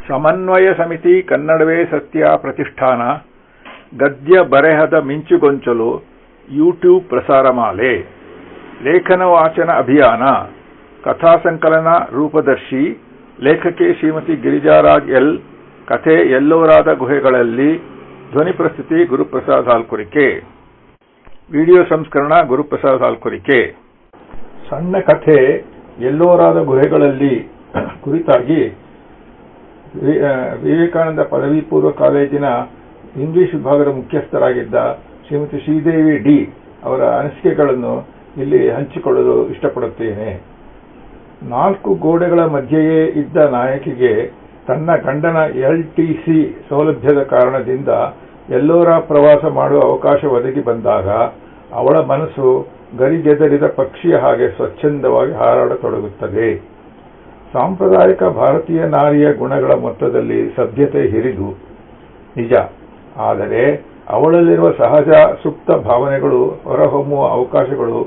ಸಮನ್ವಯ ಸಮಿತಿ ಕನ್ನಡವೇ ಸತ್ಯ ಪ್ರತಿಷ್ಠಾನ ಗದ್ಯ ಬರೆಹದ ಮಿಂಚುಗೊಂಚಲು ಯೂಟ್ಯೂಬ್ ಪ್ರಸಾರಮಾಲೆ ಲೇಖನ ವಾಚನ ಅಭಿಯಾನ ಕಥಾಸಂಕಲನ ರೂಪದರ್ಶಿ ಲೇಖಕಿ ಶ್ರೀಮತಿ ಗಿರಿಜಾರಾಜ್ ಎಲ್ ಕಥೆ ಎಲ್ಲೋರಾದ ಗುಹೆಗಳಲ್ಲಿ ಧ್ವನಿ ಪ್ರಸ್ತುತಿ ಗುರುಪ್ರಸಾದ್ ಹಾಲ್ಕುರಿಕೆ ವಿಡಿಯೋ ಸಂಸ್ಕರಣ ಗುರುಪ್ರಸಾದ್ ಹಾಲ್ಕುರಿಕೆ ಸಣ್ಣ ಕಥೆ ಎಲ್ಲೋರಾದ ಗುಹೆಗಳಲ್ಲಿ ಕುರಿತಾಗಿ ವಿವೇಕಾನಂದ ಪದವಿ ಪೂರ್ವ ಕಾಲೇಜಿನ ಇಂಗ್ಲಿಷ್ ವಿಭಾಗದ ಮುಖ್ಯಸ್ಥರಾಗಿದ್ದ ಶ್ರೀಮತಿ ಶ್ರೀದೇವಿ ಡಿ ಅವರ ಅನಿಸಿಕೆಗಳನ್ನು ಇಲ್ಲಿ ಹಂಚಿಕೊಳ್ಳಲು ಇಷ್ಟಪಡುತ್ತೇನೆ. 4 ಗೋಡೆಗಳ ಮಧ್ಯೆಯೇ ಇದ್ದ ನಾಯಕಿಗೆ ತನ್ನ ಗಂಡನ LTC ಸೌಲಭ್ಯದ ಕಾರಣದಿಂದ ಎಲ್ಲೋರಾ ಪ್ರವಾಸ ಮಾಡುವ ಅವಕಾಶ ಒದಗಿ ಬಂದಾಗ ಅವಳ ಮನಸ್ಸು ಗರಿಗೆದರಿದ ಪಕ್ಷಿಯ ಹಾಗೆ ಸ್ವಚ್ಛಂದವಾಗಿ ಹಾರಾಡತೊಡಗುತ್ತದೆ. ಸಾಂಪ್ರದಾಯಿಕ ಭಾರತೀಯ ನಾರಿಯ ಗುಣಗಳ ಮೊತ್ತದಲ್ಲಿ ಸಭ್ಯತೆ ಹಿರಿದು ನಿಜ, ಆದರೆ ಅವಳಲ್ಲಿರುವ ಸಹಜ ಸುಪ್ತ ಭಾವನೆಗಳು ಹೊರಹೊಮ್ಮುವ ಅವಕಾಶಗಳು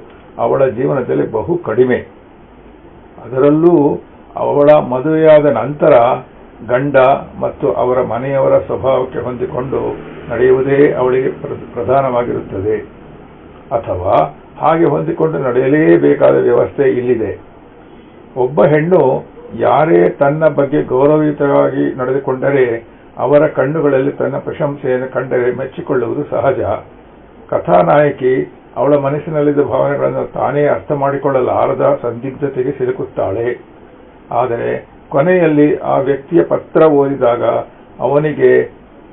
ಅವಳ ಜೀವನದಲ್ಲಿ ಬಹು ಕಡಿಮೆ. ಅದರಲ್ಲೂ ಅವಳ ಮದುವೆಯಾದ ನಂತರ ಗಂಡ ಮತ್ತು ಅವರ ಮನೆಯವರ ಸ್ವಭಾವಕ್ಕೆ ಹೊಂದಿಕೊಂಡು ನಡೆಯುವುದೇ ಅವಳಿಗೆ ಪ್ರಧಾನವಾಗಿರುತ್ತದೆ. ಅಥವಾ ಹಾಗೆ ಹೊಂದಿಕೊಂಡು ನಡೆಯಲೇಬೇಕಾದ ವ್ಯವಸ್ಥೆ ಇಲ್ಲಿದೆ. ಒಬ್ಬ ಹೆಣ್ಣು ಯಾರೇ ತನ್ನ ಬಗ್ಗೆ ಗೌರವಯುತವಾಗಿ ನಡೆದುಕೊಂಡರೆ ಅವರ ಕಣ್ಣುಗಳಲ್ಲಿ ತನ್ನ ಪ್ರಶಂಸೆಯನ್ನು ಕಂಡರೆ ಮೆಚ್ಚಿಕೊಳ್ಳುವುದು ಸಹಜ. ಕಥಾನಾಯಕಿ ಅವಳ ಮನಸ್ಸಿನಲ್ಲಿದ್ದ ಭಾವನೆಗಳನ್ನು ತಾನೇ ಅರ್ಥ ಮಾಡಿಕೊಳ್ಳಲಾರದ ಸಂದಿಗ್ಧತೆಗೆ ಸಿಲುಕುತ್ತಾಳೆ. ಆದರೆ ಕೊನೆಯಲ್ಲಿ ಆ ವ್ಯಕ್ತಿಯ ಪತ್ರ ಓದಿದಾಗ ಅವನಿಗೆ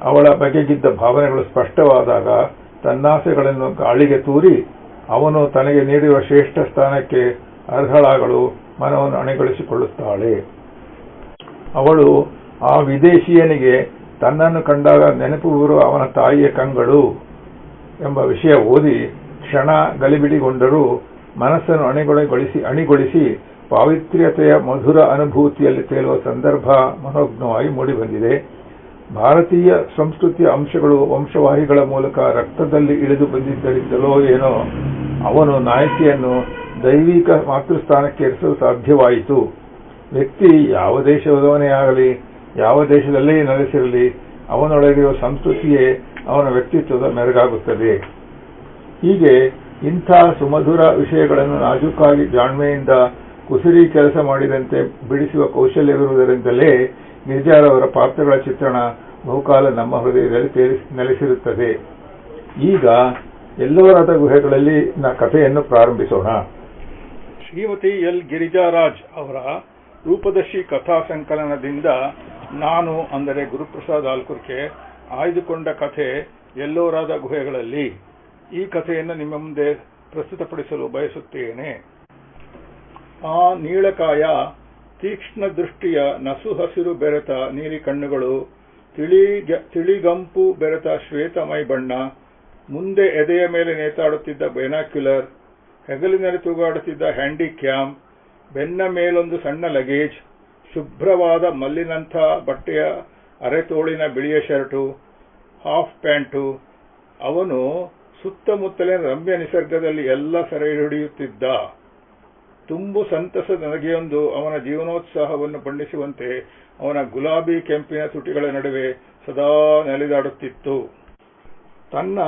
ಅವಳ ಬಗೆಗಿದ್ದ ಭಾವನೆಗಳು ಸ್ಪಷ್ಟವಾದಾಗ ತನ್ನಾಸೆಗಳನ್ನು ಗಾಳಿಗೆ ತೂರಿ ಅವನು ತನಗೆ ನೀಡಿರುವ ಶ್ರೇಷ್ಠ ಸ್ಥಾನಕ್ಕೆ ಅರ್ಹಳಾಗಲು ಮನವನ್ನು ಅಣೆಗೊಳಿಸಿಕೊಳ್ಳುತ್ತಾಳೆ. ಅವಳು ಆ ವಿದೇಶಿಯನಿಗೆ ತನ್ನನ್ನು ಕಂಡಾಗ ನೆನಪು ಬರುವ ಅವನ ತಾಯಿಯ ಕಂಗಳು ಎಂಬ ವಿಷಯ ಓದಿ ಕ್ಷಣ ಗಲಿಬಿಲಿಗೊಂಡರೂ ಮನಸ್ಸನ್ನು ಅಣಿಗೊಳಿಸಿ ಪಾವಿತ್ರ್ಯತೆಯ ಮಧುರ ಅನುಭೂತಿಯಲ್ಲಿ ತೇಲುವ ಸಂದರ್ಭ ಮನೋಜ್ಞವಾಗಿ ಮೂಡಿಬಂದಿದೆ. ಭಾರತೀಯ ಸಂಸ್ಕೃತಿಯ ಅಂಶಗಳು ವಂಶವಾಹಿಗಳ ಮೂಲಕ ರಕ್ತದಲ್ಲಿ ಇಳಿದು ಬಂದಿದ್ದರಿಂದಲೋ ಏನೋ ಅವನು ನಾಯಕಿಯನ್ನು ದೈವಿಕ ಮಾತೃಸ್ಥಾನಕ್ಕೇರಿಸಲು ಸಾಧ್ಯವಾಯಿತು. ವ್ಯಕ್ತಿ ಯಾವ ದೇಶದವನೇ ಆಗಲಿ, ಯಾವ ದೇಶದಲ್ಲೇ ನೆಲೆಸಿರಲಿ, ಅವನೊಳಗಿರುವ ಸಂಸ್ಕೃತಿಯೇ ಅವನ ವ್ಯಕ್ತಿತ್ವದ ಮೆರುಗಾಗುತ್ತದೆ. ಹೀಗೆ ಇಂಥ ಸುಮಧುರ ವಿಷಯಗಳನ್ನು ನಾಜೂಕಾಗಿ ಜಾಣ್ಮೆಯಿಂದ ಕುಸಿರಿ ಕೆಲಸ ಮಾಡಿದಂತೆ ಬಿಡಿಸುವ ಕೌಶಲ್ಯವಿರುವುದರಿಂದಲೇ ಗಿರಿಜಾರವರ ಪಾತ್ರಗಳ ಚಿತ್ರಣ ಬಹುಕಾಲ ನಮ್ಮ ಹೃದಯದಲ್ಲಿ ನೆಲೆಸಿರುತ್ತದೆ. ಈಗ ಎಲ್ಲೋರಾದ ಗುಹೆಗಳಲ್ಲಿ ಕಥೆಯನ್ನು ಪ್ರಾರಂಭಿಸೋಣ. ಶ್ರೀಮತಿ ಎಲ್ ಗಿರಿಜಾರಾಜ್ ಅವರ ರೂಪದರ್ಶಿ ಕಥಾ ಸಂಕಲನದಿಂದ ನಾನು ಅಂದರೆ ಗುರುಪ್ರಸಾದ್ ಹಾಲ್ಕುರ್ಕೆ ಆಯ್ದುಕೊಂಡ ಕಥೆ ಎಲ್ಲೋರಾದ ಗುಹೆಗಳಲ್ಲಿ. ಈ ಕಥೆಯನ್ನು ನಿಮ್ಮ ಮುಂದೆ ಪ್ರಸ್ತುತಪಡಿಸಲು ಬಯಸುತ್ತೇನೆ. ಆ ನೀಳಕಾಯ ತೀಕ್ಷ್ಣ ದೃಷ್ಟಿಯ ನಸು ಹಸಿರು ಬೆರೆತ ನೀಲಿ ಕಣ್ಣುಗಳು, ತಿಳಿಗಂಪು ಬೆರೆತ ಶ್ವೇತ ಮೈ ಬಣ್ಣ, ಮುಂದೆ ಎದೆಯ ಮೇಲೆ ನೇತಾಡುತ್ತಿದ್ದ ಬೈನಾಕ್ಯುಲರ್, ಹೆಗಲಿನಲ್ಲಿ ತೂಗಾಡುತ್ತಿದ್ದ ಹ್ಯಾಂಡಿ ಕ್ಯಾಮ್, ಬೆನ್ನ ಮೇಲೊಂದು ಸಣ್ಣ ಲಗೇಜ್, ಶುಭ್ರವಾದ ಮಲ್ಲಿನಂಥ ಬಟ್ಟೆಯ ಅರೆತೋಳಿನ ಬಿಳಿಯ ಶರ್ಟು, ಹಾಫ್ ಪ್ಯಾಂಟು. ಅವನು ಸುತ್ತಮುತ್ತಲಿನ ರಮ್ಯ ನಿಸರ್ಗದಲ್ಲಿ ಎಲ್ಲ ಸೆರೆ ಹಿಡಿಯುತ್ತಿದ್ದ. ತುಂಬು ಸಂತಸದ ನಗೆಯೊಂದು ಅವನ ಜೀವನೋತ್ಸಾಹವನ್ನು ಬಣ್ಣಿಸುವಂತೆ ಅವನ ಗುಲಾಬಿ ಕೆಂಪಿನ ತುಟಿಗಳ ನಡುವೆ ಸದಾ ನೆಲೆದಾಡುತ್ತಿತ್ತು. ತನ್ನ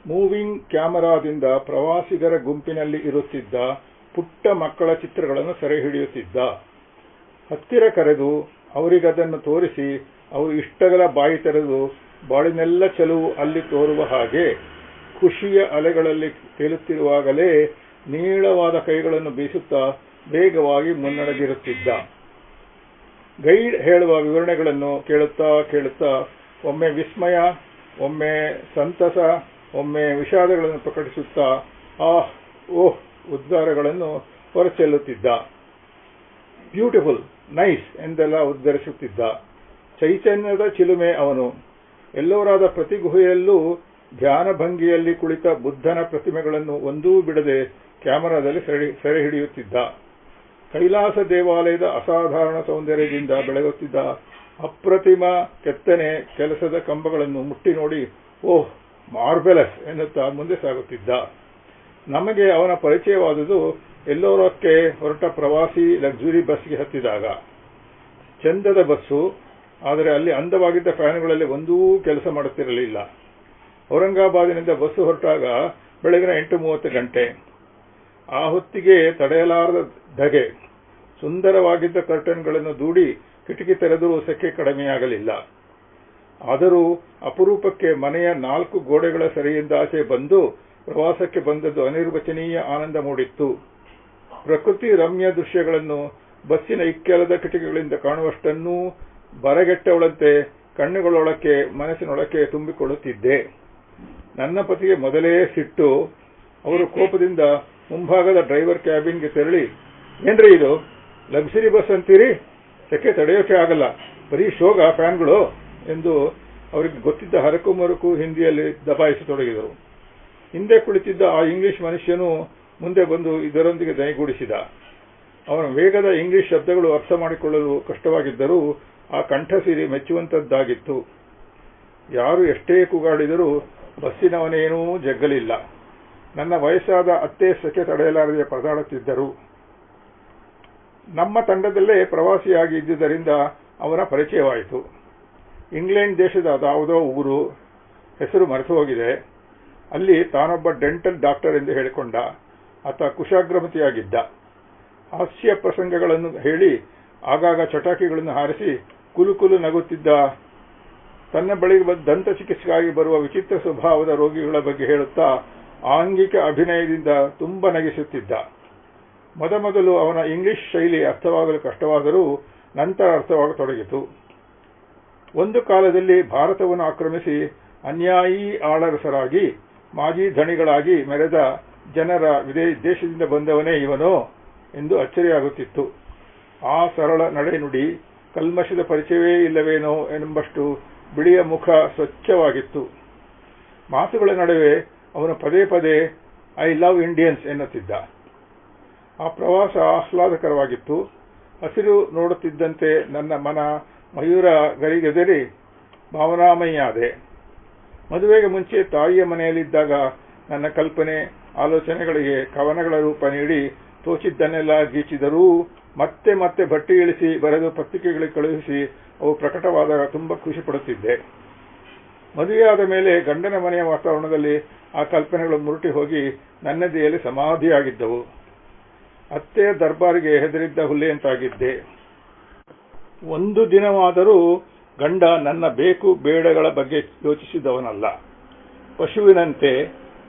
ಮೂವಿಂಗ್ ಕ್ಯಾಮರಾದಿಂದ ಪ್ರವಾಸಿಗರ ಗುಂಪಿನಲ್ಲಿ ಇರುತ್ತಿದ್ದ ಪುಟ್ಟ ಮಕ್ಕಳ ಚಿತ್ರಗಳನ್ನು ಸೆರೆ ಹಿಡಿಯುತ್ತಿದ್ದ. ಹತ್ತಿರ ಕರೆದು ಅವರಿಗದನ್ನು ತೋರಿಸಿ ಅವರು ಇಷ್ಟಗಲ ಬಾಯಿ ತೆರೆದು ಬಾಳಿನೆಲ್ಲ ಚೆಲುವು ಅಲ್ಲಿ ತೋರುವ ಹಾಗೆ ಖುಷಿಯ ಅಲೆಗಳಲ್ಲಿ ತೇಲುತ್ತಿರುವಾಗಲೇ ನೀಳವಾದ ಕೈಗಳನ್ನು ಬೀಸುತ್ತಾ ವೇಗವಾಗಿ ಮುನ್ನಡೆದಿರುತ್ತಿದ್ದ. ಗೈಡ್ ಹೇಳುವ ವಿವರಣೆಗಳನ್ನು ಕೇಳುತ್ತಾ ಒಮ್ಮೆ ವಿಸ್ಮಯ, ಒಮ್ಮೆ ಸಂತಸ, ಒಮ್ಮೆ ವಿಷಾದಗಳನ್ನು ಪ್ರಕಟಿಸುತ್ತಾ ಆಹ್ ಓಹ್ ಉದ್ಗಾರಗಳನ್ನು ಹೊರಚೆಲ್ಲುತ್ತಿದ್ದ. ಬ್ಯೂಟಿಫುಲ್, ನೈಸ್ ಎಂದೆಲ್ಲ ಉದ್ಗರಿಸುತ್ತಿದ್ದ. ಚೈತನ್ಯದ ಚಿಲುಮೆ ಅವನು. ಎಲ್ಲೋರಾದ ಪ್ರತಿ ಗುಹೆಯಲ್ಲೂ ಧ್ಯಾನ ಭಂಗಿಯಲ್ಲಿ ಕುಳಿತ ಬುದ್ಧನ ಪ್ರತಿಮೆಗಳನ್ನು ಒಂದೂ ಬಿಡದೆ ಕ್ಯಾಮರಾದಲ್ಲಿ ಸೆರೆ ಹಿಡಿಯುತ್ತಿದ್ದ. ಕೈಲಾಸ ದೇವಾಲಯದ ಅಸಾಧಾರಣ ಸೌಂದರ್ಯದಿಂದ ಬೆಳಗುತ್ತಿದ್ದ ಅಪ್ರತಿಮ ಕೆತ್ತನೆ ಕೆಲಸದ ಕಂಬಗಳನ್ನು ಮುಟ್ಟಿ ನೋಡಿ ಓಹ್ ಮಾರ್ಬೆಲಸ್ ಎನ್ನುತ್ತಾ ಮುಂದೆ ಸಾಗುತ್ತಿದ್ದ. ನಮಗೆ ಅವನ ಪರಿಚಯವಾದುದು ಎಲ್ಲೋರಕ್ಕೆ ಹೊರಟ ಪ್ರವಾಸಿ ಲಕ್ಸುರಿ ಬಸ್ಗೆ ಹತ್ತಿದಾಗ. ಚಂದದ ಬಸ್ಸು, ಆದರೆ ಅಲ್ಲಿ ಅಂದವಾಗಿದ್ದ ಫ್ಯಾನ್ಗಳಲ್ಲಿ ಒಂದೂ ಕೆಲಸ ಮಾಡುತ್ತಿರಲಿಲ್ಲ. ಔರಂಗಾಬಾದಿನಿಂದ ಬಸ್ಸು ಹೊರಟಾಗ ಬೆಳಗಿನ 8:30 ಗಂಟೆ. ಆ ಹೊತ್ತಿಗೆ ತಡೆಯಲಾರದ ಧಗೆ. ಸುಂದರವಾಗಿದ್ದ ಕರ್ಟನ್ಗಳನ್ನು ದೂಡಿ ಕಿಟಕಿ ತೆರೆದರೂ ಸೆಕೆ ಕಡಿಮೆಯಾಗಲಿಲ್ಲ. ಆದರೂ ಅಪರೂಪಕ್ಕೆ ಮನೆಯ 4 ಗೋಡೆಗಳ ಸೆರೆಯಿಂದ ಆಚೆ ಬಂದು ಪ್ರವಾಸಕ್ಕೆ ಬಂದದ್ದು ಅನಿರ್ವಚನೀಯ ಆನಂದ ಮೂಡಿತ್ತು. ಪ್ರಕೃತಿ ರಮ್ಯ ದೃಶ್ಯಗಳನ್ನು ಬಸ್ಸಿನ ಇಕ್ಕೆಲದ ಕಿಟಕಿಗಳಿಂದ ಕಾಣುವಷ್ಟನ್ನೂ ಬರಗೆಟ್ಟವಳಂತೆ ಕಣ್ಣುಗಳೊಳಕ್ಕೆ ಮನಸ್ಸಿನೊಳಕ್ಕೆ ತುಂಬಿಕೊಳ್ಳುತ್ತಿದ್ದೆ. ನನ್ನ ಪತಿಗೆ ಮೊದಲೇ ಸಿಟ್ಟು. ಅವರು ಕೋಪದಿಂದ ಮುಂಭಾಗದ ಡ್ರೈವರ್ ಕ್ಯಾಬಿನ್ಗೆ ತೆರಳಿ, ಏನ್ರಿ ಇದು, ಲಕ್ಸುರಿ ಬಸ್ ಅಂತೀರಿ, ಸೆಕೆ ತಡೆಯೋಕೆ ಆಗಲ್ಲ, ಬರೀ ಶೋಗ ಫ್ಯಾನ್ಗಳು ಎಂದು ಅವರಿಗೆ ಗೊತ್ತಿದ್ದ ಹರಕು ಮರುಕು ಹಿಂದಿಯಲ್ಲಿ ದಬಾಯಿಸತೊಡಗಿದರು. ಹಿಂದೆ ಕುಳಿತಿದ್ದ ಆ ಇಂಗ್ಲಿಷ್ ಮನುಷ್ಯನು ಮುಂದೆ ಬಂದು ಇದರೊಂದಿಗೆ ದನಿಗೂಡಿಸಿದ. ಅವನ ವೇಗದ ಇಂಗ್ಲಿಷ್ ಶಬ್ದಗಳು ಅರ್ಥ ಮಾಡಿಕೊಳ್ಳಲು ಕಷ್ಟವಾಗಿದ್ದರೂ ಆ ಕಂಠಸಿರಿ ಮೆಚ್ಚುವಂತದ್ದಾಗಿತ್ತು. ಯಾರು ಎಷ್ಟೇ ಕೂಗಾಡಿದರೂ ಬಸ್ಸಿನವನೇನೂ ಜಗ್ಗಲಿಲ್ಲ. ನನ್ನ ವಯಸ್ಸಾದ ಅತ್ತೆ ಸೆಕೆ ತಡೆಯಲಾರದೆ ಪರದಾಡುತ್ತಿದ್ದರು. ನಮ್ಮ ತಂಡದಲ್ಲೇ ಪ್ರವಾಸಿಯಾಗಿ ಇದ್ದುದರಿಂದ ಅವನ ಪರಿಚಯವಾಯಿತು. ಇಂಗ್ಲೆಂಡ್ ದೇಶದ ಯಾವುದೋ ಊರು, ಹೆಸರು ಮರೆತು ಹೋಗಿದೆ. ಅಲ್ಲಿ ತಾನೊಬ್ಬ ಡೆಂಟಲ್ ಡಾಕ್ಟರ್ ಎಂದು ಹೇಳಿಕೊಂಡ. ಆತ ಕುಶಾಗ್ರಮತಿಯಾಗಿದ್ದ. ಹಾಸ್ಯ ಪ್ರಸಂಗಗಳನ್ನು ಹೇಳಿ ಆಗಾಗ ಚಟಾಕಿಗಳನ್ನು ಹಾರಿಸಿ ಕುಲುಕುಲು ನಗುತ್ತಿದ್ದ. ತನ್ನ ಬಳಿಗೆ ದಂತ ಚಿಕಿತ್ಸೆಗಾಗಿ ಬರುವ ವಿಚಿತ್ರ ಸ್ವಭಾವದ ರೋಗಿಗಳ ಬಗ್ಗೆ ಹೇಳುತ್ತಾ ಆಂಗಿಕ ಅಭಿನಯದಿಂದ ತುಂಬ ನಗಿಸುತ್ತಿದ್ದ. ಮೊದಮೊದಲು ಅವನ ಇಂಗ್ಲಿಷ್ ಶೈಲಿ ಅರ್ಥವಾಗಲು ಕಷ್ಟವಾದರೂ ನಂತರ ಅರ್ಥವಾಗತೊಡಗಿತು. ಒಂದು ಕಾಲದಲ್ಲಿ ಭಾರತವನ್ನು ಆಕ್ರಮಿಸಿ ಅನ್ಯಾಯೀ ಆಳರಸರಾಗಿ ಮಾಜಿ ಧಣಿಗಳಾಗಿ ಮೆರೆದ ಜನರ ದೇಶದಿಂದ ಬಂದವನೇ ಇವನೋ ಎಂದು ಅಚ್ಚರಿಯಾಗುತ್ತಿತ್ತು. ಆ ಸರಳ ನಡೆನುಡಿ, ಕಲ್ಮಶದ ಪರಿಚಯವೇ ಇಲ್ಲವೇನೋ ಎಂಬಷ್ಟು ಬಿಳಿಯ ಮುಖ ಸ್ವಚ್ಛವಾಗಿತ್ತು. ಮಾತುಗಳ ನಡುವೆ ಅವನು ಪದೇ ಪದೇ ಐ ಲವ್ ಇಂಡಿಯನ್ಸ್ ಎನ್ನುತ್ತಿದ್ದ. ಆ ಪ್ರವಾಸ ಆಹ್ಲಾದಕರವಾಗಿತ್ತು. ಹಸಿರು ನೋಡುತ್ತಿದ್ದಂತೆ ನನ್ನ ಮನ ಮಯೂರ ಗರಿಗೆದರಿ ಭಾವನಾಮಯಿಯಾದೆ. ಮದುವೆಗೆ ಮುಂಚೆ ತಾಯಿಯ ಮನೆಯಲ್ಲಿದ್ದಾಗ ನನ್ನ ಕಲ್ಪನೆ ಆಲೋಚನೆಗಳಿಗೆ ಕವನಗಳ ರೂಪ ನೀಡಿ ತೋಚಿದ್ದನ್ನೆಲ್ಲ ಗೀಚಿದರೂ ಮತ್ತೆ ಮತ್ತೆ ಬಟ್ಟಿ ಇಳಿಸಿ ಬರೆದು ಪತ್ರಿಕೆಗಳಿಗೆ ಕಳುಹಿಸಿ ಅವು ಪ್ರಕಟವಾದಾಗ ತುಂಬ ಖುಷಿ ಪಡುತ್ತಿದ್ದೆ. ಮದುವೆಯಾದ ಮೇಲೆ ಗಂಡನ ಮನೆಯ ವಾತಾವರಣದಲ್ಲಿ ಆ ಕಲ್ಪನೆಗಳು ಮುರುಟಿ ಹೋಗಿ ನನ್ನದೆಯಲ್ಲಿ ಸಮಾಧಿಯಾಗಿದ್ದವು. ಅತ್ತೆಯ ದರ್ಬಾರಿಗೆ ಹೆದರಿದ್ದ ಹುಲ್ಲೆಯಂತಾಗಿದ್ದೆ. ಒಂದು ದಿನವಾದರೂ ಗಂಡ ನನ್ನ ಬೇಕು ಬೇಡಗಳ ಬಗ್ಗೆ ಯೋಚಿಸಿದವನಲ್ಲ. ಪಶುವಿನಂತೆ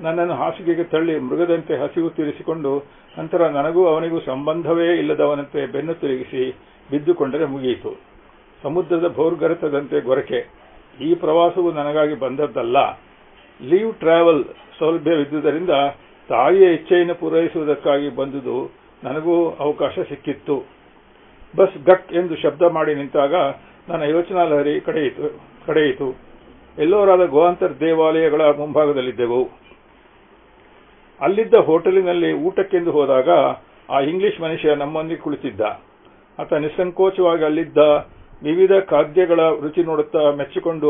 ನನ್ನನ್ನು ಹಾಸಿಗೆಗೆ ತಳ್ಳಿ ಮೃಗದಂತೆ ಹಸಿವು ತೀರಿಸಿಕೊಂಡು ನಂತರ ನನಗೂ ಅವನಿಗೂ ಸಂಬಂಧವೇ ಇಲ್ಲದವನಂತೆ ಬೆನ್ನು ತಿರುಗಿಸಿ ಬಿದ್ದುಕೊಂಡರೆ ಮುಗಿಯಿತು. ಸಮುದ್ರದ ಭೋರ್ಗರೆತದಂತೆ ಗೊರಕೆ. ಈ ಪ್ರವಾಸವು ನನಗಾಗಿ ಬಂದದ್ದಲ್ಲ. ಲೀವ್ ಟ್ರಾವೆಲ್ ಸೌಲಭ್ಯವಿದ್ದುದರಿಂದ ತಾಯಿಯ ಇಚ್ಛೆಯನ್ನು ಪೂರೈಸುವುದಕ್ಕಾಗಿ ಬಂದುದು ನನಗೂ ಅವಕಾಶ ಸಿಕ್ಕಿತ್ತು. ಬಸ್ ಗಟ್ ಎಂದು ಶಬ್ದ ಮಾಡಿ ನಿಂತಾಗ ನನ್ನ ಯೋಚನಾ ಲಹರಿ ಕಡೆಯಿತು. ಎಲ್ಲೋರಾದ ಗೋವಂತರ್ ದೇವಾಲಯಗಳ ಮುಂಭಾಗದಲ್ಲಿದ್ದೆವು. ಅಲ್ಲಿದ್ದ ಹೋಟೆಲಿನಲ್ಲಿ ಊಟಕ್ಕೆಂದು ಹೋದಾಗ ಆ ಇಂಗ್ಲಿಷ್ ಮನುಷ್ಯ ನಮ್ಮೊಂದಿಗೆ ಕುಳಿತಿದ್ದ. ಆತ ನಿಸ್ಸಂಕೋಚವಾಗಿ ಅಲ್ಲಿದ್ದ ವಿವಿಧ ಖಾದ್ಯಗಳ ರುಚಿ ನೋಡುತ್ತಾ ಮೆಚ್ಚಿಕೊಂಡು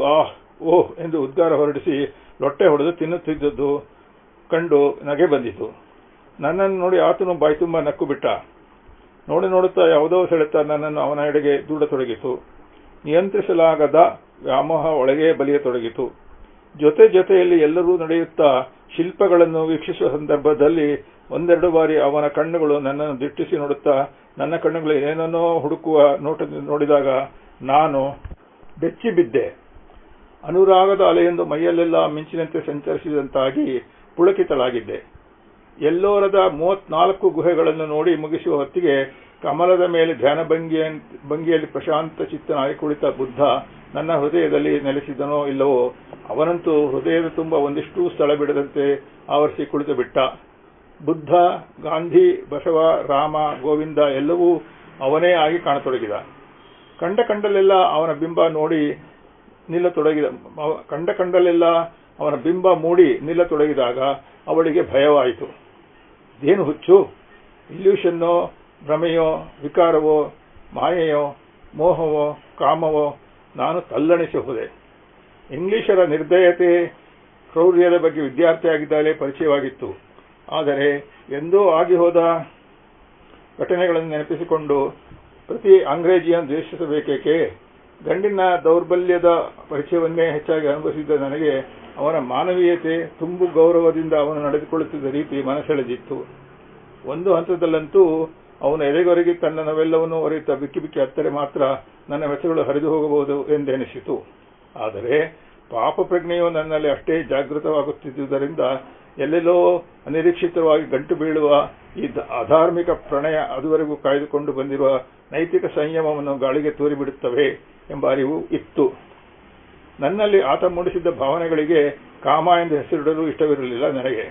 ಓಹ್ ಎಂದು ಉದ್ಗಾರ ಹೊರಡಿಸಿ ಲೊಟ್ಟೆ ಹೊಡೆದು ತಿನ್ನುತ್ತಿದ್ದುದು ಕಂಡು ನಗೆ ಬಂದಿತು. ನನ್ನನ್ನು ನೋಡಿ ಆತನು ಬಾಯ್ತುಂಬ ನಕ್ಕು ಬಿಟ್ಟ. ನೋಡುತ್ತಾ ಯಾವುದೋ ಸೆಳೆತ ನನ್ನನ್ನು ಅವನ ಎಡೆಗೆ ದೂಡತೊಡಗಿತು. ನಿಯಂತ್ರಿಸಲಾಗದ ವ್ಯಾಮೋಹ ಒಳಗೆ ಬಲಿಯತೊಡಗಿತು. ಜೊತೆಯಲ್ಲಿ ಎಲ್ಲರೂ ನಡೆಯುತ್ತಾ ಶಿಲ್ಪಗಳನ್ನು ವೀಕ್ಷಿಸುವ ಸಂದರ್ಭದಲ್ಲಿ ಒಂದೆರಡು ಬಾರಿ ಅವನ ಕಣ್ಣುಗಳು ನನ್ನನ್ನು ದಿಟ್ಟಿಸಿ ನೋಡುತ್ತಾ ನನ್ನ ಕಣ್ಣುಗಳು ಏನೇನೋ ಹುಡುಕುವ ನೋಟದಿಂದ ನೋಡಿದಾಗ ನಾನು ಬೆಚ್ಚಿ ಬಿದ್ದೆ. ಅನುರಾಗದ ಅಲೆಯೊಂದು ಮೈಯಲ್ಲೆಲ್ಲ ಮಿಂಚಿನಂತೆ ಸಂಚರಿಸಿದಂತಾಗಿ ಪುಳಕಿತಳಾಗಿದ್ದೆ. ಎಲ್ಲೋರದ 34 ಗುಹೆಗಳನ್ನು ನೋಡಿ ಮುಗಿಸುವ ಹೊತ್ತಿಗೆ ಕಮಲದ ಮೇಲೆ ಧ್ಯಾನ ಭಂಗಿಯಲ್ಲಿ ಪ್ರಶಾಂತ ಚಿತ್ತನಾಗಿ ಕುಳಿತ ಬುದ್ಧ ನನ್ನ ಹೃದಯದಲ್ಲಿ ನೆಲೆಸಿದನೋ ಇಲ್ಲವೋ, ಅವನಂತೂ ಹೃದಯದ ತುಂಬ ಒಂದಿಷ್ಟೂ ಸ್ಥಳ ಬಿಡದಂತೆ ಆವರಿಸಿ ಕುಳಿತು ಬಿಟ್ಟ. ಬುದ್ಧ, ಗಾಂಧಿ, ಬಸವ, ರಾಮ, ಗೋವಿಂದ ಎಲ್ಲವೂ ಅವನೇ ಆಗಿ ಕಾಣತೊಡಗಿದ. ಕಂಡಲ್ಲೆಲ್ಲ ಅವನ ಬಿಂಬ ಮೂಡಿ ನಿಲ್ಲತೊಡಗಿದಾಗ ಅವಳಿಗೆ ಭಯವಾಯಿತು. ಇದೇನು ಹುಚ್ಚು, ಇಲ್ಯೂಷನ್ನೋ, ಭ್ರಮೆಯೋ, ವಿಕಾರವೋ, ಮಾಯೆಯೋ, ಮೋಹವೋ, ಕಾಮವೋ? ನಾನು ತಲ್ಲಣಿಸಿ ಹೋದೆ. ಇಂಗ್ಲಿಷರ ನಿರ್ದಯತೆ, ಕ್ರೌರ್ಯದ ಬಗ್ಗೆ ವಿದ್ಯಾರ್ಥಿಯಾಗಿದ್ದಾಗಲೇ ಪರಿಚಯವಾಗಿತ್ತು. ಆದರೆ ಎಂದೋ ಆಗಿ ಹೋದ ಘಟನೆಗಳನ್ನು ನೆನಪಿಸಿಕೊಂಡು ಪ್ರತಿ ಅಂಗ್ರೇಜಿಯನ್ನು ದ್ವೇಷಿಸಬೇಕೇಕೆ ಗಂಡಿನ ದೌರ್ಬಲ್ಯದ ಪರಿಚಯವನ್ನೇ ಹೆಚ್ಚಾಗಿ ಅನುಭವಿಸಿದ್ದ ನನಗೆ ಅವನ ಮಾನವೀಯತೆ, ತುಂಬು ಗೌರವದಿಂದ ಅವನು ನಡೆದುಕೊಳ್ಳುತ್ತಿದ್ದ ರೀತಿ ಮನಸೆಳೆದಿತ್ತು. ಒಂದು ಹಂತದಲ್ಲಂತೂ ಅವನು ಎದೆಗೊರಗಿ ತನ್ನ ನಾವೆಲ್ಲವನ್ನೂ ಹೊರೆಯುತ್ತಾ ಬಿಕ್ಕಿ ಬಿಕ್ಕಿ ಹತ್ತರೆ ಮಾತ್ರ ನನ್ನ ವೆಚ್ಚಗಳು ಹರಿದು ಹೋಗಬಹುದು ಎಂದೆನಿಸಿತು. ಆದರೆ ಪಾಪ ಪ್ರಜ್ಞೆಯು ನನ್ನಲ್ಲಿ ಅಷ್ಟೇ ಜಾಗೃತವಾಗುತ್ತಿದ್ದುದರಿಂದ ಎಲ್ಲೆಲ್ಲೋ ಅನಿರೀಕ್ಷಿತವಾಗಿ ಗಂಟು ಬೀಳುವ ಈ ಅಧಾರ್ಮಿಕ ಪ್ರಣಯ ಅದುವರೆಗೂ ಕಾಯ್ದುಕೊಂಡು ಬಂದಿರುವ ನೈತಿಕ ಸಂಯಮವನ್ನು ಗಾಳಿಗೆ ತೂರಿಬಿಡುತ್ತವೆ ಎಂಬ ಅರಿವು ಇತ್ತು. ನನ್ನಲ್ಲಿ ಆತ ಮೂಡಿಸಿದ್ದ ಭಾವನೆಗಳಿಗೆ ಕಾಮ ಎಂದು ಹೆಸರಿಡಲು ಇಷ್ಟವಿರಲಿಲ್ಲ ನನಗೆ.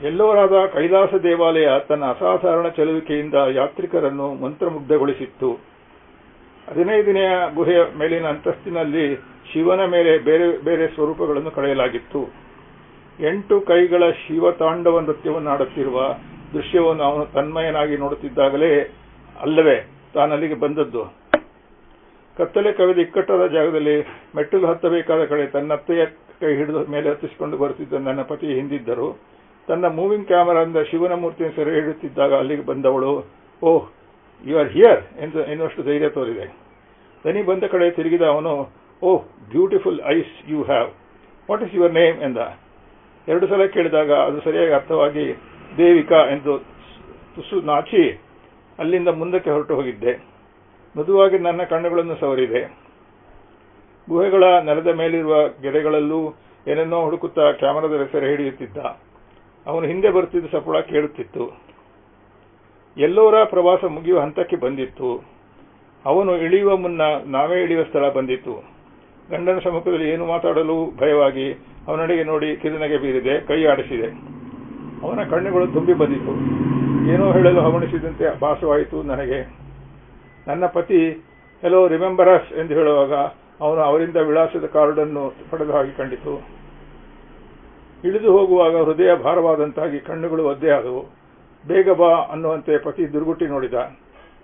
ಎಲ್ಲೋರಾದ ಕೈಲಾಸ ದೇವಾಲಯ ತನ್ನ ಅಸಾಧಾರಣ ಚಲುವಿಕೆಯಿಂದ ಯಾತ್ರಿಕರನ್ನು ಮಂತ್ರಮುಗ್ಧಗೊಳಿಸಿತ್ತು. 15ನೆಯ ಗುಹೆಯ ಮೇಲಿನ ಅಂತಸ್ತಿನಲ್ಲಿ ಶಿವನ ಮೇಲೆ ಬೇರೆ ಬೇರೆ ಸ್ವರೂಪಗಳನ್ನು ಕಳೆಯಲಾಗಿತ್ತು. 8 ಕೈಗಳ ಶಿವತಾಂಡವ ನೃತ್ಯವನ್ನಾಡುತ್ತಿರುವ ದೃಶ್ಯವನ್ನು ಅವನು ತನ್ಮಯನಾಗಿ ನೋಡುತ್ತಿದ್ದಾಗಲೇ ಅಲ್ಲವೇ ತಾನಲ್ಲಿಗೆ ಬಂದದ್ದು. ಕತ್ತಲೆ ಕವಿದ ಇಕ್ಕಟ್ಟಾದ ಜಾಗದಲ್ಲಿ ಮೆಟ್ಟಲು ಹತ್ತಬೇಕಾದ ಕಡೆ ತನ್ನತ್ತೆಯ ಕೈ ಹಿಡಿದು ಮೇಲೆ ಹತ್ತಿಸಿಕೊಂಡು ಬರುತ್ತಿದ್ದ ನನ್ನ ಪತಿ ಹಿಂದಿದ್ದರು. ತನ್ನ ಮೂವಿಂಗ್ ಕ್ಯಾಮರಾದಿಂದ ಶಿವನ ಮೂರ್ತಿಯನ್ನು ಸೆರೆ ಹಿಡಿಯುತ್ತಿದ್ದಾಗ ಅಲ್ಲಿಗೆ ಬಂದವಳು, ಓಹ್ ಯು ಆರ್ ಹಿಯರ್ ಎನ್ನುವಷ್ಟು ಧೈರ್ಯ ತೋರಿದೆ. ದನಿ ಬಂದ ಕಡೆ ತಿರುಗಿದ ಅವನು, oh beautiful eyes you have, what is your name ಎಂದ. 2 ಸಲ ಕೇಳಿದಾಗ ಅದು ಸರಿಯಾಗಿ ಅರ್ಥವಾಗಿ ದೇವಿಕಾ ಎಂದು ತುಸು ನಾಚಿ ಅಲ್ಲಿಂದ ಮುಂದಕ್ಕೆ ಹೊರಟು ಹೋಗಿದ್ದೆ. ಮೃದುವಾಗಿ ನನ್ನ ಕಣ್ಣುಗಳನ್ನು ಸವರಿದೆ. ಗುಹೆಗಳ ನೆಲದ ಮೇಲಿರುವ ಗೆರೆಗಳಲ್ಲೂ ಏನನ್ನೋ ಹುಡುಕುತ್ತಾ ಕ್ಯಾಮರಾದಲ್ಲಿ ಸೆರೆ ಹಿಡಿಯುತ್ತಿದ್ದ. ಅವನು ಹಿಂದೆ ಬರುತ್ತಿದ್ದ ಸಪ್ಪಳ ಕೇಳುತ್ತಿತ್ತು. ಎಲ್ಲೋರ ಪ್ರವಾಸ ಮುಗಿಯುವ ಹಂತಕ್ಕೆ ಬಂದಿತ್ತು. ಅವನು ಇಳಿಯುವ ಮುನ್ನ ನಾವೇ ಇಳಿಯುವ ಸ್ಥಳ ಬಂದಿತ್ತು. ಗಂಡನ ಸಮ್ಮುಖದಲ್ಲಿ ಏನು ಮಾತಾಡಲು ಭಯವಾಗಿ ಅವನಡೆಗೆ ನೋಡಿ ಕಿರುನಗೆ ಬೀರಿದೆ, ಕೈ ಆಡಿಸಿದೆ. ಅವನ ಕಣ್ಣುಗಳು ತುಂಬಿ ಬಂದಿತು. ಏನೋ ಹೇಳಲು ಹವಣಿಸಿದಂತೆ ಭಾಸವಾಯಿತು ನನಗೆ. ನನ್ನ ಪತಿ ಹೆಲೋ ರಿಮೆಂಬರ್ ಅಸ್ ಎಂದು ಹೇಳುವಾಗ ಅವನು ಅವರಿಂದ ವಿಳಾಸದ ಕಾರ್ಡನ್ನು ಪಡೆದ ಹಾಗೆ ಕಂಡಿತು. ಇಳಿದು ಹೋಗುವಾಗ ಹೃದಯ ಭಾರವಾದಂತಾಗಿ ಕಣ್ಣುಗಳು ಒದ್ದೆಯಾದವು. ಬೇಗ ಬಾ ಅನ್ನುವಂತೆ ಪತಿ ದುರ್ಗುಟ್ಟಿ ನೋಡಿದ.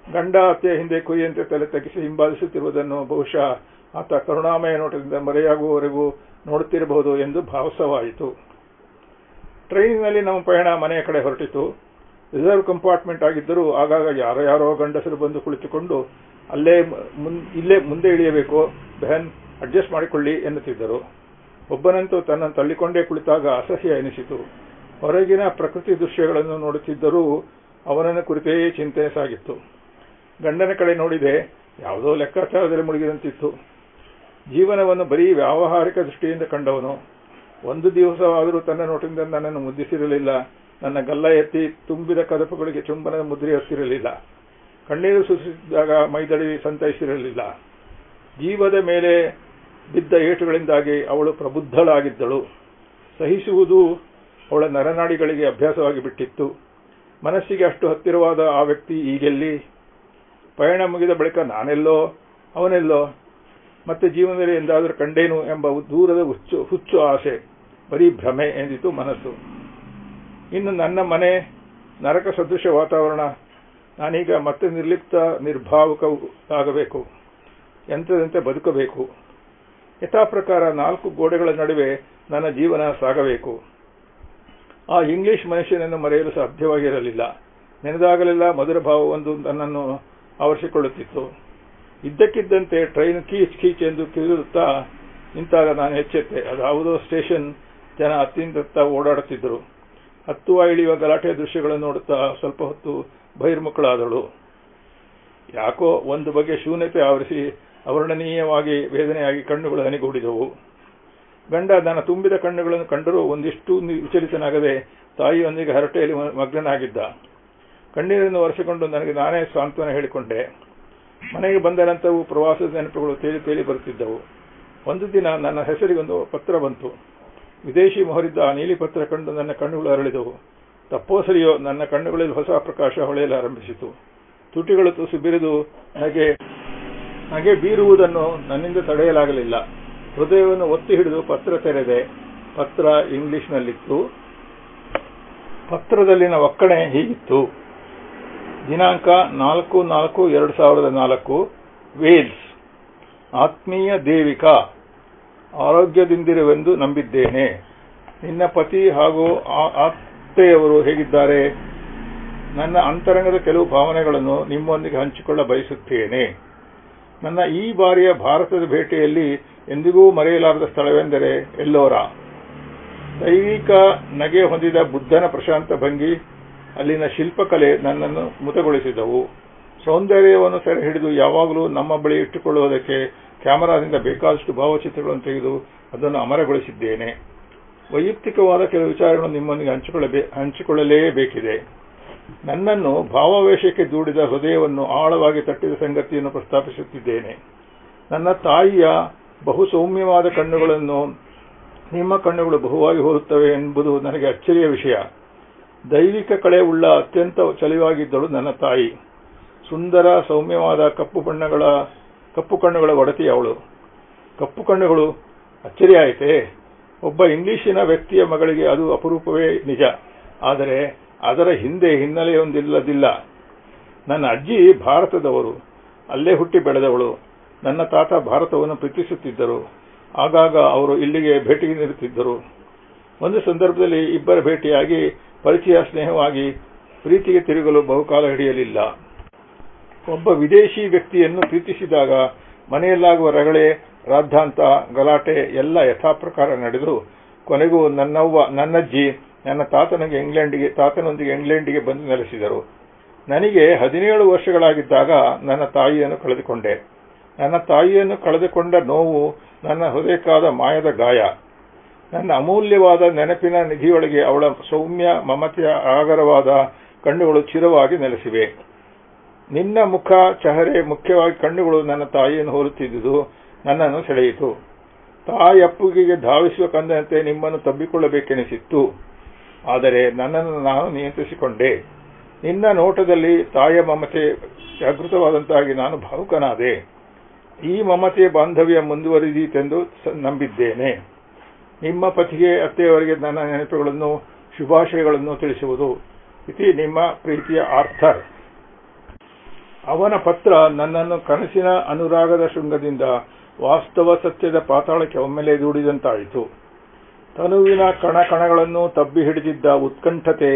ಗಂಡ ಅತ್ತೆಯ ಹಿಂದೆ ಕುಯ್ಯಂತೆ ತಲೆ ತಗ್ಗಿಸಿ ಹಿಂಬಾಲಿಸುತ್ತಿರುವುದನ್ನು ಬಹುಶಃ ಆತ ಕರುಣಾಮಯ ನೋಟದಿಂದ ಮರೆಯಾಗುವವರೆಗೂ ನೋಡುತ್ತಿರಬಹುದು ಎಂದು ಭಾಸವಾಯಿತು. ಟ್ರೈನಿನಲ್ಲಿ ನಮ್ಮ ಪಯಣ ಮನೆಯ ಕಡೆ ಹೊರಟಿತು. ರಿಸರ್ವ್ ಕಂಪಾರ್ಟ್ಮೆಂಟ್ ಆಗಿದ್ದರೂ ಆಗಾಗ ಯಾರೋ ಗಂಡಸರು ಬಂದು ಕುಳಿತುಕೊಂಡು ಇಲ್ಲೇ ಮುಂದೆ ಇಳಿಯಬೇಕು ಬೆಹನ್, ಅಡ್ಜಸ್ಟ್ ಮಾಡಿಕೊಳ್ಳಿ ಎನ್ನುತ್ತಿದ್ದರು. ಒಬ್ಬನಂತೂ ತನ್ನನ್ನು ತಳ್ಳಿಕೊಂಡೇ ಕುಳಿತಾಗ ಅಸಹ್ಯ ಎನಿಸಿತು. ಹೊರಗಿನ ಪ್ರಕೃತಿ ದೃಶ್ಯಗಳನ್ನು ನೋಡುತ್ತಿದ್ದರೂ ಅವನನ್ನು ಕುರಿತೇ ಚಿಂತನೆ ಸಾಗಿತ್ತು. ಗಂಡನ ಕಡೆ ನೋಡಿದೆ, ಯಾವುದೋ ಲೆಕ್ಕಾಚಾರದಲ್ಲಿ ಮುಳುಗಿದಂತಿತ್ತು. ಜೀವನವನ್ನು ಬರೀ ವ್ಯಾವಹಾರಿಕ ದೃಷ್ಟಿಯಿಂದ ಕಂಡವನು. ಒಂದು ದಿವಸವಾದರೂ ತನ್ನ ನೋಟದಿಂದ ನನ್ನನ್ನು ಮುದ್ದಿಸಿರಲಿಲ್ಲ. ನನ್ನ ಗಲ್ಲ ಎತ್ತಿ ತುಂಬಿದ ಕದಪುಗಳಿಗೆ ಚುಂಬನದ ಮುದ್ರೆ ಹೊತ್ತಿರಲಿಲ್ಲ. ಕಣ್ಣೀರು ಸುರಿಸಿದಾಗ ಮೈದಡಿ ಸಂತೈಸಿರಲಿಲ್ಲ. ಜೀವದ ಮೇಲೆ ಬಿದ್ದ ಏಟುಗಳಿಂದಾಗಿ ಅವಳು ಪ್ರಬುದ್ಧಳಾಗಿದ್ದಳು. ಸಹಿಸುವುದು ಅವಳ ನರನಾಡಿಗಳಿಗೆ ಅಭ್ಯಾಸವಾಗಿ ಬಿಟ್ಟಿತ್ತು. ಮನಸ್ಸಿಗೆ ಅಷ್ಟು ಹತ್ತಿರವಾದ ಆ ವ್ಯಕ್ತಿ ಈಗೆಲ್ಲಿ? ಪಯಣ ಮುಗಿದ ಬಳಿಕ ನಾನೆಲ್ಲೋ, ಅವನೆಲ್ಲೋ, ಮತ್ತೆ ಜೀವನದಲ್ಲಿ ಎಂದಾದರೂ ಕಂಡೇನು ಎಂಬ ದೂರದ ಹುಚ್ಚು ಆಸೆ, ಬರೀ ಭ್ರಮೆ ಎಂದಿತು ಮನಸ್ಸು. ಇನ್ನು ನನ್ನ ಮನೆ, ನರಕ ಸದೃಶ ವಾತಾವರಣ. ನಾನೀಗ ಮತ್ತೆ ನಿರ್ಲಿಪ್ತ ನಿರ್ಭಾವುಕವಾಗಬೇಕು, ಯಂತ್ರದಂತೆ ಬದುಕಬೇಕು. ಯಥಾಪ್ರಕಾರ 4 ಗೋಡೆಗಳ ನಡುವೆ ನನ್ನ ಜೀವನ ಸಾಗಬೇಕು. ಆ ಇಂಗ್ಲಿಷ್ ಮನುಷ್ಯನನ್ನು ಮರೆಯಲು ಸಾಧ್ಯವಾಗಿರಲಿಲ್ಲ. ನೆನೆದಾಗಲೆಲ್ಲ ಮಧುರ ಭಾವವೊಂದು ನನ್ನನ್ನು ಆವರಿಸಿಕೊಳ್ಳುತ್ತಿತ್ತು. ಇದ್ದಕ್ಕಿದ್ದಂತೆ ಟ್ರೈನ್ ಕೀಚ್ ಎಂದು ಕಿರುತ್ತಾ ನಿಂತಾಗ ನಾನು ಎಚ್ಚೆತ್ತೆ. ಅದಾವುದೋ ಸ್ಟೇಷನ್. ಜನ ಅತ್ತಿಂದತ್ತ ಓಡಾಡುತ್ತಿದ್ದರು. ಹತ್ತುವ ಇಳಿಯುವ ಗಲಾಟೆಯ ದೃಶ್ಯಗಳನ್ನು ನೋಡುತ್ತಾ ಸ್ವಲ್ಪ ಹೊತ್ತು ಬಹಿರ್ಮುಖಳಾದಳು. ಯಾಕೋ ಒಂದು ಬಗೆ ಶೂನ್ಯತೆ ಆವರಿಸಿ ಅವರ್ಣನೀಯವಾಗಿ ವೇದನೆಯಾಗಿ ಕಣ್ಣುಗಳು ಹನಿಗೂಡಿದವು. ಗಂಡ ನನ್ನ ತುಂಬಿದ ಕಣ್ಣುಗಳನ್ನು ಕಂಡರೂ ಒಂದಿಷ್ಟು ವಿಚಲಿತನಾಗದೆ ತಾಯಿಯೊಂದಿಗೆ ಹರಟೆಯಲ್ಲಿ ಮಗ್ನನಾಗಿದ್ದ. ಕಣ್ಣೀರನ್ನು ಒರೆಸಿಕೊಂಡು ನನಗೆ ನಾನೇ ಸಾಂತ್ವನ ಹೇಳಿಕೊಂಡೆ. ಮನೆಗೆ ಬಂದ ನಂತರವೂ ಪ್ರವಾಸದ ನೆನಪುಗಳು ತೇಲಿ ತೇಲಿ ಬರುತ್ತಿದ್ದವು. ಒಂದು ದಿನ ನನ್ನ ಹೆಸರಿಗೊಂದು ಪತ್ರ ಬಂತು. ವಿದೇಶಿ ಮೊಹರಿದ್ದ ಆ ನೀಲಿ ಪತ್ರ ಕಂಡು ನನ್ನ ಕಣ್ಣುಗಳು ಅರಳಿದವು. ತಪ್ಪೋ ಸರಿಯೋ ನನ್ನ ಕಣ್ಣುಗಳಲ್ಲಿ ಹೊಸ ಪ್ರಕಾಶ ಹೊಳೆಯಲಾರಂಭಿಸಿತು. ತುಟಿಗಳು ತುಸು ಬಿರಿದು ನಗೆ ಬೀರುವುದನ್ನು ನನ್ನಿಂದ ತಡೆಯಲಾಗಲಿಲ್ಲ. ಹೃದಯವನ್ನು ಒತ್ತಿ ಹಿಡಿದು ಪತ್ರ ತೆರೆದೆ. ಪತ್ರ ಇಂಗ್ಲಿಷ್ನಲ್ಲಿತ್ತು. ಪತ್ರದಲ್ಲಿನ ಒಕ್ಕಣೆ ಹೀಗಿತ್ತು: ದಿನಾಂಕ 4/4/2004, ವೇಲ್ಸ್. ಆತ್ಮೀಯ ದೇವಿಕಾ, ಆರೋಗ್ಯದಿಂದಿರುವೆಂದು ನಂಬಿದ್ದೇನೆ. ನಿನ್ನ ಪತಿ ಹಾಗೂ ಅತ್ತೆಯವರು ಹೇಗಿದ್ದಾರೆ? ನನ್ನ ಅಂತರಂಗದ ಕೆಲವು ಭಾವನೆಗಳನ್ನು ನಿಮ್ಮೊಂದಿಗೆ ಹಂಚಿಕೊಳ್ಳ ಬಯಸುತ್ತೇನೆ. ನನ್ನ ಈ ಬಾರಿಯ ಭಾರತದ ಭೇಟಿಯಲ್ಲಿ ಎಂದಿಗೂ ಮರೆಯಲಾರದ ಸ್ಥಳವೆಂದರೆ ಎಲ್ಲೋರ. ದೈವಿಕ ನಗೆ ಹೊಂದಿದ ಬುದ್ಧನ ಪ್ರಶಾಂತ ಭಂಗಿ, ಅಲ್ಲಿನ ಶಿಲ್ಪಕಲೆ ನನ್ನನ್ನು ಮುತಗೊಳಿಸಿದವು. ಸೌಂದರ್ಯವನ್ನು ಸೆರೆ ಹಿಡಿದು ಯಾವಾಗಲೂ ನಮ್ಮ ಬಳಿ ಇಟ್ಟುಕೊಳ್ಳುವುದಕ್ಕೆ ಕ್ಯಾಮರಾದಿಂದ ಬೇಕಾದಷ್ಟು ಭಾವಚಿತ್ರಗಳನ್ನು ತೆಗೆದು ಅದನ್ನು ಅಮರಗೊಳಿಸಿದ್ದೇನೆ. ವೈಯಕ್ತಿಕವಾದ ಕೆಲವು ವಿಚಾರಗಳನ್ನು ನಿಮ್ಮೊಂದಿಗೆ ಹಂಚಿಕೊಳ್ಳಲೇಬೇಕಿದೆ. ನನ್ನನ್ನು ಭಾವಾವೇಶಕ್ಕೆ ದೂಡಿದ ಹೃದಯವನ್ನು ಆಳವಾಗಿ ತಟ್ಟಿದ ಸಂಗತಿಯನ್ನು ಪ್ರಸ್ತಾಪಿಸುತ್ತಿದ್ದೇನೆ. ನನ್ನ ತಾಯಿಯ ಬಹು ಸೌಮ್ಯವಾದ ಕಣ್ಣುಗಳನ್ನು ನಿಮ್ಮ ಕಣ್ಣುಗಳು ಬಹುವಾಗಿ ಹೋಲುತ್ತವೆ ಎಂಬುದು ನನಗೆ ಅಚ್ಚರಿಯ ವಿಷಯ. ದೈವಿಕ ಕಳೆ ಉಳ್ಳ ಅತ್ಯಂತ ಚಲಿವಾಗಿದ್ದಳು ನನ್ನ ತಾಯಿ. ಸುಂದರ ಸೌಮ್ಯವಾದ ಕಪ್ಪು ಕಣ್ಣುಗಳ ಒಡತಿ ಅವಳು. ಕಪ್ಪು ಕಣ್ಣುಗಳು ಅಚ್ಚರಿಯಾಯಿತೇ? ಒಬ್ಬ ಇಂಗ್ಲಿಶಿನ ವ್ಯಕ್ತಿಯ ಮಗಳಿಗೆ ಅದು ಅಪರೂಪವೇ ನಿಜ. ಆದರೆ ಅದರ ಹಿಂದೆ ಹಿನ್ನೆಲೆಯೊಂದಿಲ್ಲದಿಲ್ಲ. ನನ್ನ ಅಜ್ಜಿ ಭಾರತದವರು, ಅಲ್ಲೇ ಹುಟ್ಟಿ ಬೆಳೆದವಳು. ನನ್ನ ತಾತ ಭಾರತವನ್ನು ಪ್ರೀತಿಸುತ್ತಿದ್ದರು. ಆಗಾಗ ಅವರು ಇಲ್ಲಿಗೆ ಭೇಟಿಗೆ ನೀಡುತ್ತಿದ್ದರು. ಒಂದು ಸಂದರ್ಭದಲ್ಲಿ ಇಬ್ಬರ ಭೇಟಿಯಾಗಿ ಪರಿಚಯ, ಸ್ನೇಹವಾಗಿ ಪ್ರೀತಿಗೆ ತಿರುಗಲು ಬಹುಕಾಲ ಹಿಡಿಯಲಿಲ್ಲ. ಒಬ್ಬ ವಿದೇಶಿ ವ್ಯಕ್ತಿಯನ್ನು ಪ್ರೀತಿಸಿದಾಗ ಮನೆಯಲ್ಲಾಗುವ ರಗಳೆ, ರಾದ್ಧಾಂತ, ಗಲಾಟೆ ಎಲ್ಲ ಯಥಾಪ್ರಕಾರ ನಡೆದು ಕೊನೆಗೂ ನನ್ನಜ್ಜಿ ನನ್ನ ತಾತನೊಂದಿಗೆ ಇಂಗ್ಲೆಂಡಿಗೆ ಬಂದು ನೆಲೆಸಿದರು. ನನಗೆ 17 ವರ್ಷಗಳಾಗಿದ್ದಾಗ ನನ್ನ ತಾಯಿಯನ್ನು ಕಳೆದುಕೊಂಡೆ. ನನ್ನ ತಾಯಿಯನ್ನು ಕಳೆದುಕೊಂಡ ನೋವು ನನ್ನ ಹೃದಯಕ್ಕಾದ ಮಾಯದ ಗಾಯ. ನನ್ನ ಅಮೂಲ್ಯವಾದ ನೆನಪಿನ ನಿಧಿಯೊಳಗೆ ಅವಳ ಸೌಮ್ಯ ಮಮತೆಯ ಆಗರವಾದ ಕಣ್ಣುಗಳು ಚಿರವಾಗಿ ನೆಲೆಸಿವೆ. ನಿನ್ನ ಮುಖ, ಚಹರೆ, ಮುಖ್ಯವಾಗಿ ಕಣ್ಣುಗಳು ನನ್ನ ತಾಯಿಯನ್ನು ಹೋಲುತ್ತಿದ್ದುದು ನನ್ನನ್ನು ಸೆಳೆಯಿತು. ತಾಯಪ್ಪುಗೆಗೆ ಧಾವಿಸುವ ಕಂದನಂತೆ ನಿಮ್ಮನ್ನು ತಬ್ಬಿಕೊಳ್ಳಬೇಕೆನಿಸಿತ್ತು. ಆದರೆ ನನ್ನನ್ನು ನಾನು ನಿಯಂತ್ರಿಸಿಕೊಂಡೆ. ನಿನ್ನ ನೋಟದಲ್ಲಿ ತಾಯಿಯ ಮಮತೆ ಜಾಗೃತವಾದಂತಾಗಿ ನಾನು ಭಾವುಕನಾದೆ. ಈ ಮಮತೆಯ ಬಾಂಧವ್ಯ ಮುಂದುವರಿದೀತೆಂದು ನಂಬಿದ್ದೇನೆ. ನಿಮ್ಮ ಪತಿಗೆ, ಅತ್ತೆಯವರಿಗೆ ನನ್ನ ನೆನಪುಗಳನ್ನು, ಶುಭಾಶಯಗಳನ್ನು ತಿಳಿಸುವುದು. ಇತಿ ನಿಮ್ಮ ಪ್ರೀತಿಯ ಆರ್ಥರ್. ಅವನ ಪತ್ರ ನನ್ನನ್ನು ಕನಸಿನ ಅನುರಾಗದ ಶೃಂಗದಿಂದ ವಾಸ್ತವ ಸತ್ಯದ ಪಾತಾಳಕ್ಕೆ ಒಮ್ಮೆಲೆ ದೂಡಿದಂತಾಯಿತು. ತನುವಿನ ಕಣಕಣಗಳನ್ನು ತಬ್ಬಿ ಹಿಡಿದಿದ್ದ ಉತ್ಕಂಠತೆ,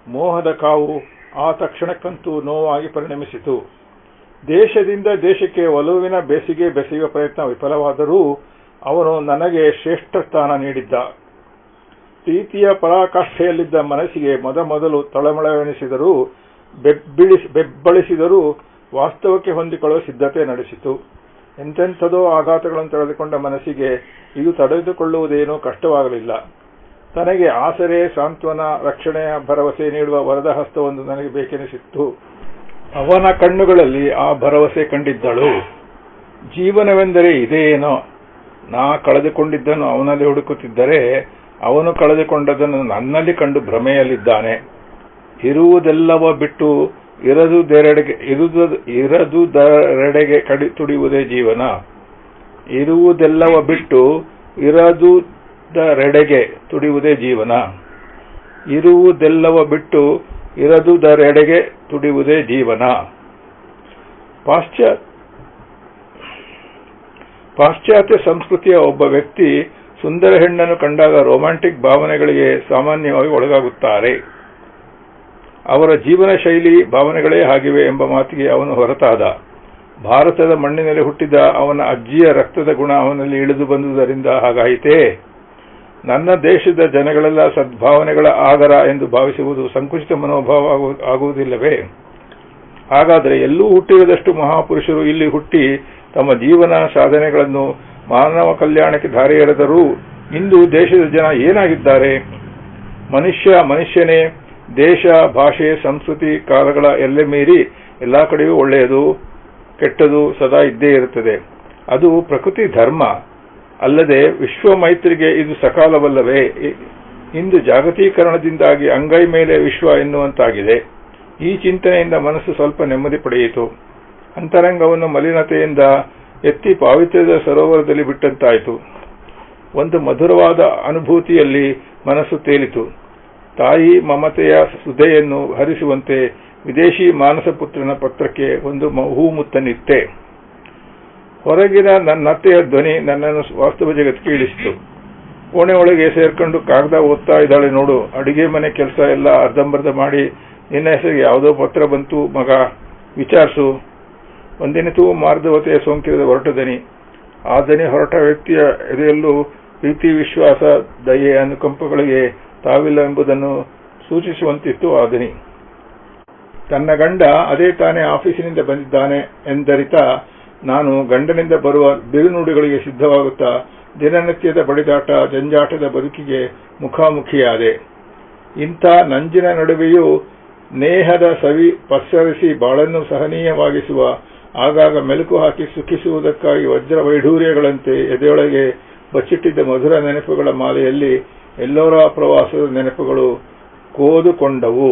ಮೋಹದ ಕಾವು ಆ ತಕ್ಷಣಕ್ಕಂತೂ ನೋವಾಗಿ ಪರಿಣಮಿಸಿತು. ದೇಶದಿಂದ ದೇಶಕ್ಕೆ ಒಲವಿನ ಬೇಸಿಗೆ ಬೆಸೆಯುವ ಪ್ರಯತ್ನ ವಿಫಲವಾದರೂ ಅವನು ನನಗೆ ಶ್ರೇಷ್ಠ ಸ್ಥಾನ ನೀಡಿದ್ದ. ಪ್ರೀತಿಯ ಪರಾಕಾಷ್ಠೆಯಲ್ಲಿದ್ದ ಮನಸ್ಸಿಗೆ ಮೊದಲು ತಳಮಳವೆನಿಸಿದರೂ, ಬೆಬ್ಬಳಿಸಿದರೂ ವಾಸ್ತವಕ್ಕೆ ಹೊಂದಿಕೊಳ್ಳುವ ಸಿದ್ಧತೆ ನಡೆಸಿತು. ಎಂತೆಂಥದೋ ಆಘಾತಗಳನ್ನು ತಡೆದುಕೊಂಡ ಮನಸ್ಸಿಗೆ ಇದು ತಡೆದುಕೊಳ್ಳುವುದೇನೂ ಕಷ್ಟವಾಗಲಿಲ್ಲ. ತನಗೆ ಆಸರೆ, ಸಾಂತ್ವನ, ರಕ್ಷಣೆಯ ಭರವಸೆ ನೀಡುವ ವರದ ಹಸ್ತವೊಂದು ನನಗೆ ಬೇಕೆನಿಸಿತ್ತು. ಅವನ ಕಣ್ಣುಗಳಲ್ಲಿ ಆ ಭರವಸೆ ಕಂಡಿದ್ದಳು. ಜೀವನವೆಂದರೆ ಇದೇನೋ. ನಾ ಕಳೆದುಕೊಂಡಿದ್ದನ್ನು ಅವನಲ್ಲಿ ಹುಡುಕುತ್ತಿದ್ದರೆ ಅವನು ಕಳೆದುಕೊಂಡದನ್ನು ನನ್ನಲ್ಲಿ ಕಂಡು ಭ್ರಮೆಯಲ್ಲಿದ್ದಾನೆ. ಇರುವುದೆಲ್ಲವ ಬಿಟ್ಟು ಇರದುದರೆಡೆಗೆ ತುಡಿಯುವುದೇ ಜೀವನ. ಇರುವುದೆಲ್ಲವ ಬಿಟ್ಟು ಇರದುದರೆಡೆಗೆ ತುಡಿಯುವುದೇ ಜೀವನ. ಇರುವುದೆಲ್ಲವ ಬಿಟ್ಟು ಇರದುದರೆಡೆಗೆ ತುಡಿಯುವುದೇ ಜೀವನ. ಪಾಶ್ಚಾತ್ಯ ಸಂಸ್ಕೃತಿಯ ಒಬ್ಬ ವ್ಯಕ್ತಿ ಸುಂದರ ಹೆಣ್ಣನ್ನು ಕಂಡಾಗ ರೊಮ್ಯಾಂಟಿಕ್ ಭಾವನೆಗಳಿಗೆ ಸಾಮಾನ್ಯವಾಗಿ ಒಳಗಾಗುತ್ತಾರೆ. ಅವರ ಜೀವನ ಶೈಲಿ, ಭಾವನೆಗಳೇ ಹಾಗಿವೆ ಎಂಬ ಮಾತಿಗೆ ಅವನು ಹೊರತಾದ. ಭಾರತದ ಮಣ್ಣಿನಲ್ಲಿ ಹುಟ್ಟಿದ ಅವನ ಅಜ್ಜಿಯ ರಕ್ತದ ಗುಣ ಅವನಲ್ಲಿ ಇಳಿದು ಬಂದುದರಿಂದ ಹಾಗಾಯಿತೇ? ನನ್ನ ದೇಶದ ಜನಗಳೆಲ್ಲ ಸದ್ಭಾವನೆಗಳ ಆಗರ ಎಂದು ಭಾವಿಸುವುದು ಸಂಕುಚಿತ ಮನೋಭಾವ ಆಗುವುದಿಲ್ಲವೇ? ಹಾಗಾದರೆ ಎಲ್ಲೂ ಹುಟ್ಟಿರದಷ್ಟು ಮಹಾಪುರುಷರು ಇಲ್ಲಿ ಹುಟ್ಟಿ ತಮ್ಮ ಜೀವನ ಸಾಧನೆಗಳನ್ನು ಮಾನವ ಕಲ್ಯಾಣಕ್ಕೆ ಧಾರೆ ಎರೆದರೂ ಇಂದು ದೇಶದ ಜನ ಏನಾಗಿದ್ದಾರೆ? ಮನುಷ್ಯನೇ. ದೇಶ, ಭಾಷೆ, ಸಂಸ್ಕೃತಿ, ಕಾಲಗಳ ಎಲ್ಲೆ ಮೀರಿ ಎಲ್ಲಾ ಕಡೆಯೂ ಒಳ್ಳೆಯದು, ಕೆಟ್ಟದು ಸದಾ ಇದ್ದೇ ಇರುತ್ತದೆ. ಅದು ಪ್ರಕೃತಿ ಧರ್ಮ. ಅಲ್ಲದೆ ವಿಶ್ವ ಮೈತ್ರಿಗೆ ಇದು ಸಕಾಲವಲ್ಲವೇ? ಇಂದು ಜಾಗತೀಕರಣದಿಂದಾಗಿ ಅಂಗೈ ಮೇಲೆ ವಿಶ್ವ ಎನ್ನುವಂತಾಗಿದೆ. ಈ ಚಿಂತನೆಯಿಂದ ಮನಸ್ಸು ಸ್ವಲ್ಪ ನೆಮ್ಮದಿ ಪಡೆಯಿತು. ಅಂತರಂಗವನ್ನು ಮಲಿನತೆಯಿಂದ ಎತ್ತಿ ಪಾವಿತ್ರ್ಯದ ಸರೋವರದಲ್ಲಿ ಬಿಟ್ಟಂತಾಯಿತು. ಒಂದು ಮಧುರವಾದ ಅನುಭೂತಿಯಲ್ಲಿ ಮನಸ್ಸು ತೇಲಿತು. ತಾಯಿ ಮಮತೆಯ ಸುಧೆಯನ್ನು ಹರಿಸುವಂತೆ ವಿದೇಶಿ ಮಾನಸಪುತ್ರನ ಪತ್ರಕ್ಕೆ ಒಂದು ಹೂಮುತ್ತನ್ನಿತ್ತೆ. ಹೊರಗಿನ ನನ್ನತ್ತೆಯ ಧ್ವನಿ ನನ್ನನ್ನು ವಾಸ್ತವ ಜಗತ್ತಿಗೆ ಇಳಿಸಿತು. ಕೋಣೆ ಒಳಗೆ ಸೇರ್ಕೊಂಡು ಕಾಗದ ಓದ್ತಾ ಇದ್ದಾಳೆ ನೋಡು. ಅಡಿಗೆ ಮನೆ ಕೆಲಸ ಎಲ್ಲ ಅರ್ಧಂಬರ್ಧ ಮಾಡಿ ನಿನ್ನ ಹೆಸರಿಗೆ ಯಾವುದೋ ಪತ್ರ ಬಂತು ಮಗ, ವಿಚಾರಿಸು. ಒಂದಿನಿತೂ ಮಾರ್ಧವತೆಯ ಸೋಂಕಿರದ ಹೊರಟ ದನಿ. ಆ ದನಿ ಹೊರಟ ವ್ಯಕ್ತಿಯ ಎದೆಯಲ್ಲೂ ಪ್ರೀತಿ, ವಿಶ್ವಾಸ, ದಯೆ, ಅನುಕಂಪಗಳಿಗೆ ತಾವಿಲ್ಲ ಎಂಬುದನ್ನು ಸೂಚಿಸುವಂತಿತ್ತು ಆ ದನಿ. ತನ್ನ ಗಂಡ ಅದೇ ತಾನೇ ಆಫೀಸಿನಿಂದ ಬಂದಿದ್ದಾನೆ ಎಂದರಿತ ನಾನು ಗಂಡನಿಂದ ಬರುವ ಬಿರುನುಡಿಗಳಿಗೆ ಸಿದ್ಧವಾಗುತ್ತಾ ದಿನನಿತ್ಯದ ಬಡಿದಾಟ, ಜಂಜಾಟದ ಬದುಕಿಗೆ ಮುಖಾಮುಖಿಯಾದೆ. ಇಂಥ ನಂಜಿನ ನಡುವೆಯೂ ನೇಹದ ಸವಿ ಪಸರಿಸಿ ಬಾಳನ್ನು ಸಹನೀಯವಾಗಿಸುವ, ಆಗಾಗ ಮೆಲುಕು ಹಾಕಿ ಸುಖಿಸುವುದಕ್ಕಾಗಿ ವಜ್ರ ವೈಢೂರ್ಯಗಳಂತೆ ಎದೆಯೊಳಗೆ ಬಚ್ಚಿಟ್ಟಿದ್ದ ಮಧುರ ನೆನಪುಗಳ ಮಾಲೆಯಲ್ಲಿ ಎಲ್ಲೋರ ಪ್ರವಾಸದ ನೆನಪುಗಳು ಕೋದುಕೊಂಡವು.